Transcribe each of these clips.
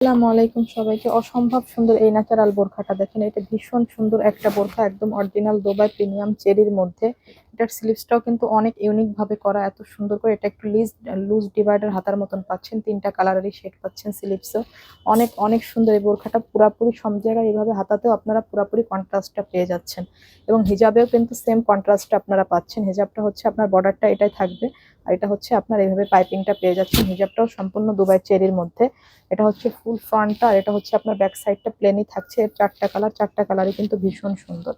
আসসালামু আলাইকুম সবাইকে। অসম্ভব সুন্দর এই ন্যাচারাল বোরখাটা দেখেন, এটা ভীষণ সুন্দর একটা বোরখা, একদম অরিজিনাল দুবাই প্রিমিয়াম চেরির মধ্যে। এটার স্লিভসটাও কিন্তু অনেক ইউনিক ভাবে করা, এত সুন্দর করে। এটা একটু লুজ ডিভাইডার হাতার মতন পাচ্ছেন, তিনটা কালারেরই শেড পাচ্ছেন স্লিভসও। অনেক অনেক সুন্দর এই বোরখাটা, পুরাপুরি সব জায়গায় এইভাবে হাতাতেও আপনারা পুরাপুরি কন্ট্রাস্টটা পেয়ে যাচ্ছেন, এবং হিজাবেও কিন্তু সেম কন্ট্রাস্টটা আপনারা পাচ্ছেন। হিজাবটা হচ্ছে আপনার বর্ডারটা এটাই থাকবে, আর এটা হচ্ছে আপনার এইভাবে পাইপিংটা পেয়ে যাচ্ছেন। হিজাবটাও সম্পূর্ণ দুবাই চেরির মধ্যে। এটা হচ্ছে ফুল ফ্রন্টটা, আর এটা হচ্ছে আপনার ব্যাক সাইডটা প্লেনই থাকছে। এর চারটা কালার, চারটা কালারই কিন্তু ভীষণ সুন্দর।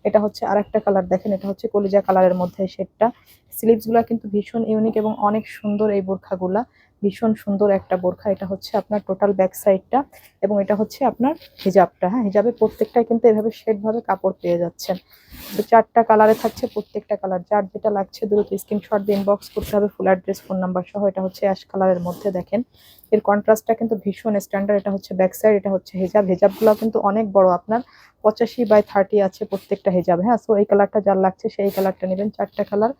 এটা হচ্ছে আরেকটা কালার দেখেন, এটা হচ্ছে কলিজা কালারের মধ্যে শেডটা। স্লিভস গুলা কিন্তু ভীষণ ইউনিক এবং অনেক সুন্দর এই বোরখাগুলা। ভীষণ সুন্দর একটা বোরখা। এটা হচ্ছে আপনার টোটাল ব্যাক সাইডটা, এবং এটা হচ্ছে আপনার হিজাবটা। হ্যাঁ, হিজাবে প্রত্যেকটাই কিন্তু এভাবে শেড ভাবে কাপড় পেয়ে যাচ্ছেন। তো চারটা কালারে থাকছে, প্রত্যেকটা কালার যার যেটা লাগছে দ্রুত স্ক্রিনশট দিয়ে ইনবক্স করতে হবে, ফুল অ্যাড্রেস ফোন নাম্বার সহ। এটা হচ্ছে অ্যাশ কালারের মধ্যে দেখেন, এর কন্ট্রাস্টটা কিন্তু ভীষণ স্ট্যান্ডার্ড। এটা হচ্ছে ব্যাক সাইড, এটা হচ্ছে হিজাব। হিজাবগুলো কিন্তু অনেক বড়, আপনার 85/30 আছে প্রত্যেকটা হিজাব। হ্যাঁ, সো এই কালারটা যার লাগছে সেই কালারটা নেবেন। চারটা কালার,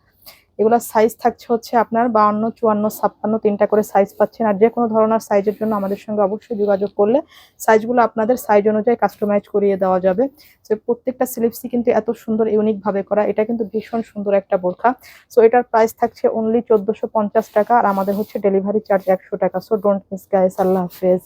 এগুলা সাইজ থাকছে হচ্ছে আপনার 52, 54, 56 তিনটা করে সাইজ পাচ্ছেন। আর যে কোনো ধরনের সাইজের জন্য আমাদের সঙ্গে অবশ্যই যোগাযোগ করলে সাইজগুলো আপনাদের সাইজ অনুযায়ী কাস্টমাইজ করিয়ে দেওয়া যাবে। তো প্রত্যেকটা স্লিভসই কিন্তু এত সুন্দর ইউনিক ভাবে করা, এটা কিন্তু ভীষণ সুন্দর একটা বোরখা। সো এটার প্রাইস থাকছে অনলি 1450 টাকা, আর আমাদের হচ্ছে ডেলিভারি চার্জ 100 টাকা। সো ডোন্ট মিস গাইস, আল্লাহ হাফেজ।